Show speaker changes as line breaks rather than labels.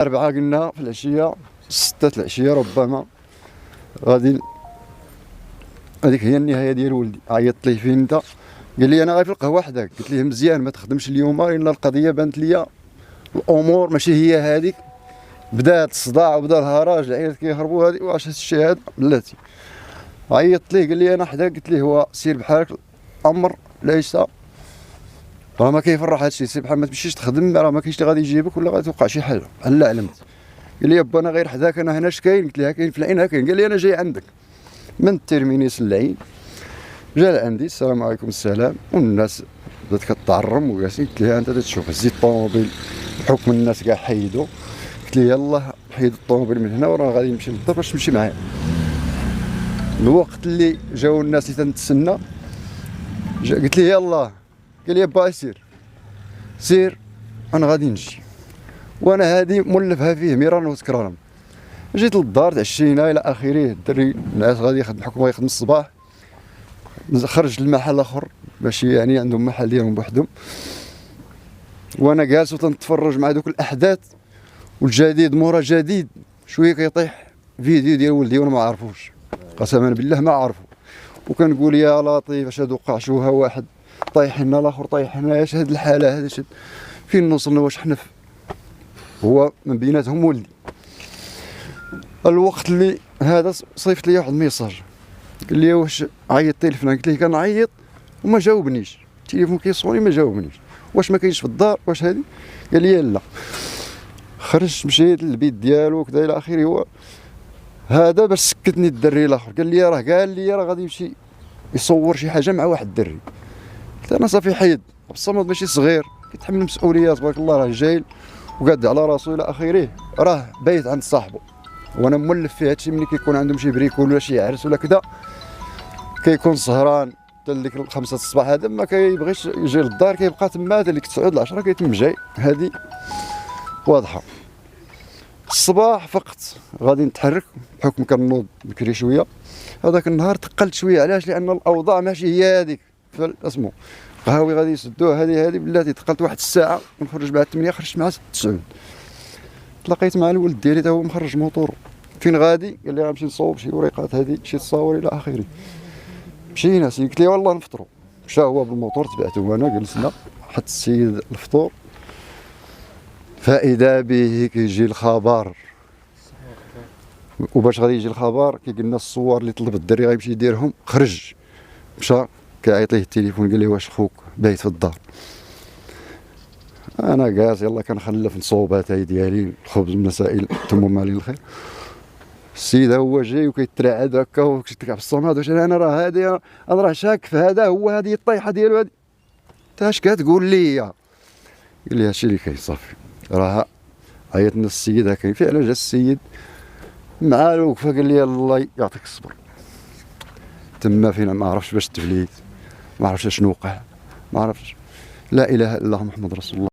4 قلنا في العشيه 6 العشيه ربما غادي. هذيك هي النهايه ديال ولدي. عيطت ليه فين انت؟ قال لي انا غادي في القهوه حداك. قلت ليه مزيان ما تخدمش اليوم لان القضيه بانت ليا الامور ماشي هي هذيك. بدات الصداع وبدا الهراج العيالات كيهربوا هذه واش هذا الشيء هذا بلاتي. عيطت ليه قال لي انا حداك. قلت ليه هو سير بحالك الامر ليس راه ما كيفرح هذا الشيء. سير بحال ما تمشيش تخدم راه ما كاينش اللي غادي يجيبك ولا غادي توقع شي حاجه بحال لا علمت. قال لي با انا غير حداك انا هنا اش كاين؟ قلت ليه كاين في العين كاين. قال لي انا جاي عندك من الترمينيس للعين. جا لعندي السلام عليكم السلام والناس بدات كتعرم وجالسين. قلت ليه انت تشوف هزيت الطوموبيل بحكم الناس كاع حيدوا. قلت ليه يلاه حيد الطوموبيل من هنا وراه غادي نمشي للدار باش تمشي معايا. الوقت اللي جاو الناس اللي تنتسنى قلت ليه يلاه. قال لي با سير سير انا غادي نجي. وانا هادي مولفها فيه مرارا وتكرارا. جيت للدار تعشينا الى اخره. الدري الناس غادي يخدم بحكم يخدم الصباح. خرج للمحل اخر ماشي يعني عندهم محل ديالهم بوحدهم. وانا جالس وتنتفرج مع دوك الاحداث والجديد مورا جديد شويه كيطيح فيديو ديال ولدي وانا ما عارفوش قسما بالله ما عارفو. وكنقول يا لطيف اش هادو وقع شوها واحد طايح هنا الاخر طايح هنا. اش هاد الحاله هذا فين وصلنا؟ واش حنا هو من بيناتهم ولدي. الوقت اللي هذا صيفط لي واحد الميساج قال لي واش عيطتي لفلان؟ قلت ليه كنعيط وما جاوبنيش. التليفون كيصوني ما جاوبنيش. واش ما كاينش في الدار؟ واش هادي؟ قال لي لا. خرجت مشيت للبيت ديالو وكذا الى اخره. هو هذا باش سكتني الدري الاخر قال لي قال لي راه غادي يمشي يصور شي حاجه مع واحد الدري. قلت انا صافي حيد الصمد ماشي صغير كيتحمل مسؤوليه تبارك الله راه جاي وقاد على راسو الى اخره. راه بايت عند صاحبه وانا مولف فيه هادشي. ملي كيكون عندهم شي بريكول ولا شي عرس ولا كذا كيكون سهران حتى ديك 5 الصباح. هذا ما كيبغيش يجي للدار كيبقى تما حتى ديك 9 10 كيتم جاي. هذه واضحه. الصباح فقت غادي نتحرك بحكم كنوض بكري شويه. هذاك النهار تقلت شويه. علاش؟ لان الاوضاع ماشي هي هذيك اسمو قهاوي غادي يسدوه. هذه بلاتي تقلت واحد الساعه ونخرج بعد 8 خرجت مع 9. تلاقيت مع الولد ديالي تا هو مخرج موطور. فين غادي؟ قال لي غنمشي نصوب شي وريقات هذه شي تصاور الى اخره. مشينا سي. قلت ليه والله نفطروا. مشى هو بالموطور تبعته وانا جلسنا. حط السيد الفطور فاذا به كيجي الخبر. وباش غادي يجي الخبر كيقلنا الصور اللي طلب الدري غيمشي يديرهم. خرج مشى كيعيط ليه التليفون قال لي واش خوك بايت في الدار؟ انا جالس يلا كنخلف نصوباتي ديالي الخبز المسائل تم مالي الخير. السيد هو جاي وكيترعد هكا وكيتكع في الصماد. واش انا راه هادي انا راه شاك في هذا هو هذه الطيحه ديالو هذه. انت اش كتقول لي؟ قال لي هادشي اللي كاين صافي. راه عيطنا السيد هكا فعلا جا السيد مع الوقفه قال لي الله يعطيك الصبر. تما فين ما عرفتش باش تفليت ما عرفتش شنو وقع ما عرفتش. لا اله الا الله محمد رسول الله.